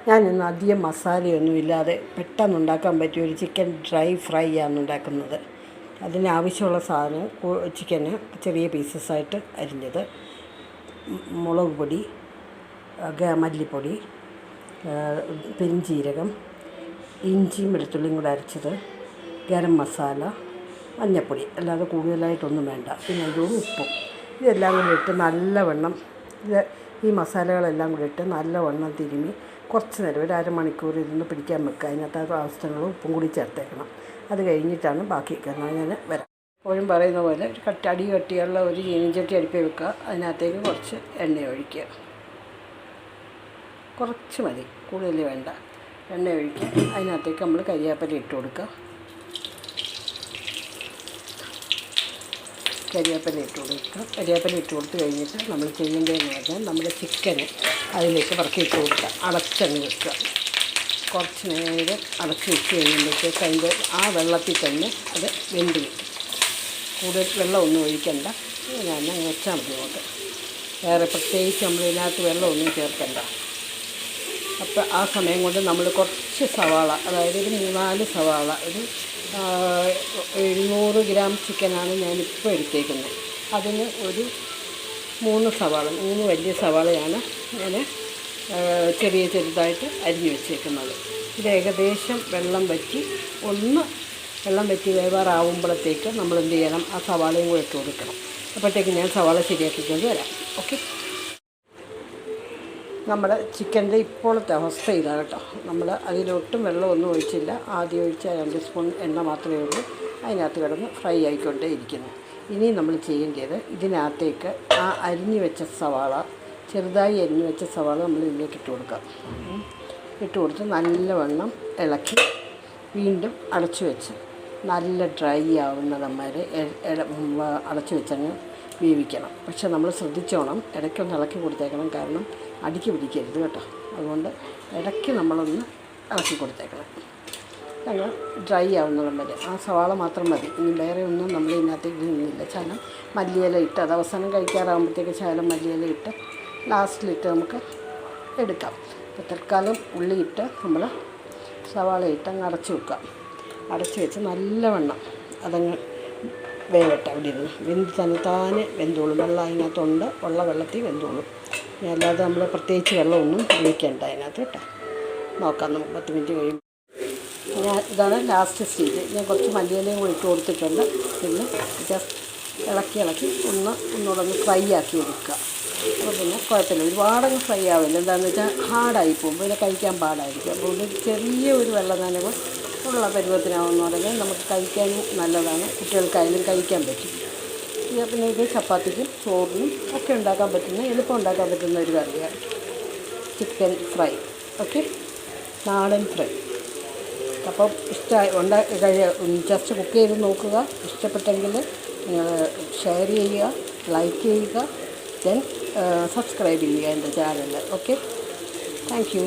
ഞാനിന്ന് അധികം മസാലയൊന്നുമില്ലാതെ പെട്ടെന്ന് ഉണ്ടാക്കാൻ പറ്റിയ ഒരു ചിക്കൻ ഡ്രൈ ഫ്രൈ ആണ് ഉണ്ടാക്കുന്നത്. അതിനാവശ്യമുള്ള സാധനം ചിക്കന് ചെറിയ പീസസായിട്ട് അരിഞ്ഞത്, മുളക് പൊടി, മല്ലിപ്പൊടി, പെരിഞ്ചീരകം, ഇഞ്ചിയും വെളുത്തുള്ളിയും കൂടെ അരച്ചത്, ഗരം മസാല, മഞ്ഞൾപ്പൊടി, അല്ലാതെ കൂടുതലായിട്ടൊന്നും വേണ്ട. പിന്നെ അതിലൂടെ ഉപ്പും. ഇതെല്ലാം കൂടി ഇട്ട് നല്ലവണ്ണം ഈ മസാലകളെല്ലാം കൂടി ഇട്ട് നല്ലവണ്ണം തിരുമ്മി കുറച്ച് നേരം ഒരു അരമണിക്കൂർ ഇരുന്ന് പിടിക്കാൻ വെക്കുക. അതിനകത്ത് ആവശ്യത്തിനുള്ള ഉപ്പും കൂടി ചേർത്തേക്കണം. അത് കഴിഞ്ഞിട്ടാണ് ബാക്കി കാരണം ഞാൻ വരാം. എപ്പോഴും പറയുന്ന പോലെ ഒരു അടി കട്ടിയുള്ള ഒരു ചീനിച്ചട്ടി അടുപ്പിൽ വെക്കുക. അതിനകത്തേക്ക് കുറച്ച് എണ്ണ ഒഴിക്കുക. കുറച്ച് മതി, കൂടുതൽ വേണ്ട. എണ്ണ ഒഴിക്കുക. അതിനകത്തേക്ക് നമ്മൾ കരിവേപ്പില ഇട്ട് കൊടുക്കുക. കരിവേപ്പില ഇട്ട് കൊടുത്ത് കഴിഞ്ഞിട്ട് നമ്മൾ ചെയ്യേണ്ടതെന്ന് പറഞ്ഞാൽ നമ്മുടെ ചിക്കന് അതിലേക്ക് ഇട്ട് കൊടുക്കുക. അടച്ചങ്ങ് വെക്കുക. കുറച്ച് നേരം അടച്ച് വെച്ച് കഴിയുമ്പോഴത്തേക്ക് അതിൻ്റെ ആ വെള്ളത്തിൽ തന്നെ അത് വെന്ത് കിട്ടും. കൂടുതൽ വെള്ളമൊന്നും ഒഴിക്കണ്ട, ഞാൻ അങ്ങ് വെച്ചാൽ മതി. നമുക്ക് വേറെ പ്രത്യേകിച്ച് നമ്മളിതിനകത്ത് വെള്ളമൊന്നും ചേർക്കണ്ട. അപ്പോൾ ആ സമയം കൊണ്ട് നമ്മൾ കുറച്ച് സവാള, അതായത് ഒരു 3-4 സവാള, ഒരു 700 ഗ്രാം ചിക്കനാണ് ഞാനിപ്പോൾ എടുത്തേക്കുന്നത്. അതിന് ഒരു 3 വലിയ സവാളയാണ് ഞാൻ ചെറുതായിട്ട് അരിഞ്ഞ് വെച്ചേക്കുന്നത്. ഇത് ഏകദേശം വെള്ളം വറ്റി വേവാറാവുമ്പോഴത്തേക്ക് നമ്മൾ എന്ത് ചെയ്യണം, ആ സവാളയും കൂടെ ഇട്ട് കൊടുക്കണം. അപ്പോഴത്തേക്ക് ഞാൻ സവാള ശരിയാക്കിക്കൊണ്ട് വരാം. ഓക്കെ. നമ്മുടെ ചിക്കൻ്റെ ഇപ്പോഴത്തെ അവസ്ഥ ഇതാണ് കേട്ടോ. നമ്മൾ അതിലൊട്ടും വെള്ളമൊന്നും ഒഴിച്ചില്ല. ആദ്യം ഒഴിച്ച 2 സ്പൂൺ എണ്ണ മാത്രമേ ഉള്ളൂ. അതിനകത്ത് കിടന്ന് ഫ്രൈ ആയിക്കൊണ്ടേ ഇരിക്കുന്നു. ഇനി നമ്മൾ ചെയ്യേണ്ടത്, ഇതിനകത്തേക്ക് ആ ചെറുതായി അരിഞ്ഞ് വെച്ച സവാള നമ്മൾ ഇതിലേക്ക് ഇട്ട് കൊടുക്കാം. ഇട്ട് കൊടുത്ത് നല്ലവണ്ണം ഇളക്കി വീണ്ടും അടച്ചു വെച്ച് നല്ല ഡ്രൈ ആവുന്നവരെ അടച്ചു വെച്ചങ്ങ് വേവിക്കണം. പക്ഷെ നമ്മൾ ശ്രദ്ധിച്ചോണം, ഇടയ്ക്കൊന്ന് ഇളക്കി കൊടുത്തേക്കണം. കാരണം അടിക്ക് പിടിക്കരുത് കേട്ടോ. അതുകൊണ്ട് ഇടയ്ക്ക് നമ്മളൊന്ന് ഇളക്കി കൊടുത്തേക്കണം. ഞങ്ങൾ ഡ്രൈ ആവുന്നതും വരെ ആ സവാള മാത്രം മതി. ഇനി വേറെ ഒന്നും നമ്മൾ ഇതിനകത്തേക്ക് ഇടുന്നില്ല. ശകലം മല്ലിയില ഇട്ട്, അത് അവസാനം കഴിക്കാറാകുമ്പോഴത്തേക്ക് ശകലം മല്ലിയില ഇട്ട് ലാസ്റ്റിലിട്ട് നമുക്ക് എടുക്കാം. അപ്പോൾ തൽക്കാലം ഉള്ളിയിട്ട് നമ്മൾ സവാള ഇട്ട് അങ്ങ് അടച്ചു വെക്കാം. അടച്ചു വെച്ച് നല്ലവണ്ണം അതങ്ങ് വേവട്ടെ. അവിടെ ഇരുന്ന് താനെ വെന്തോളും. വെള്ളം അതിനകത്തുണ്ട്, ഉള്ള വെള്ളത്തിൽ വെന്തോളും. അല്ലാതെ നമ്മൾ പ്രത്യേകിച്ച് വെള്ളമൊന്നും ഒഴിക്കേണ്ട അതിനകത്ത് കേട്ടോ. നോക്കാം നമുക്ക് 10 മിനിറ്റ് കഴിയും. ഇതാണ് ലാസ്റ്റ് സ്റ്റേജ്. ഞാൻ കുറച്ച് മല്ലിയിലയും കൂടി ഇട്ട് കൊടുത്തിട്ടുണ്ട്. പിന്നെ ജസ്റ്റ് ഇളക്കി ഒന്നുകൂടെ ഒന്ന് ഫ്രൈ ആക്കി എടുക്കുക. അപ്പോൾ പിന്നെ കുഴപ്പമില്ല, ഒരുപാടങ്ങ് ഫ്രൈ ആവില്ല. എന്താണെന്ന് വെച്ചാൽ ഹാർഡായി പോകും, പിന്നെ കഴിക്കാൻ പാടായിരിക്കും. അപ്പോൾ ഒരു ചെറിയ ഒരു വെള്ളം നനവ് ഉള്ള പരുവത്തിനാവുമെന്ന് പറഞ്ഞാൽ നമുക്ക് കഴിക്കാനും നല്ലതാണ്. കുട്ടികൾക്കായാലും കഴിക്കാൻ പറ്റും. പിന്നെ ഇത് ചപ്പാത്തിക്കും ചോറിനും ഒക്കെ എളുപ്പം ഉണ്ടാക്കാൻ പറ്റുന്ന ഒരു കറിയാണ് ചിക്കൻ ഫ്രൈ. ഓക്കെ, നാടൻ ഫ്രൈ. അപ്പം ജസ്റ്റ് കുക്ക് ചെയ്ത് നോക്കുക. ഇഷ്ടപ്പെട്ടെങ്കിൽ നിങ്ങൾ ഷെയർ ചെയ്യുക, ലൈക്ക് ചെയ്യുക, ദെൻ സബ്സ്ക്രൈബ് ചെയ്യുക എൻ്റെ ചാനൽ. Okay, thank you.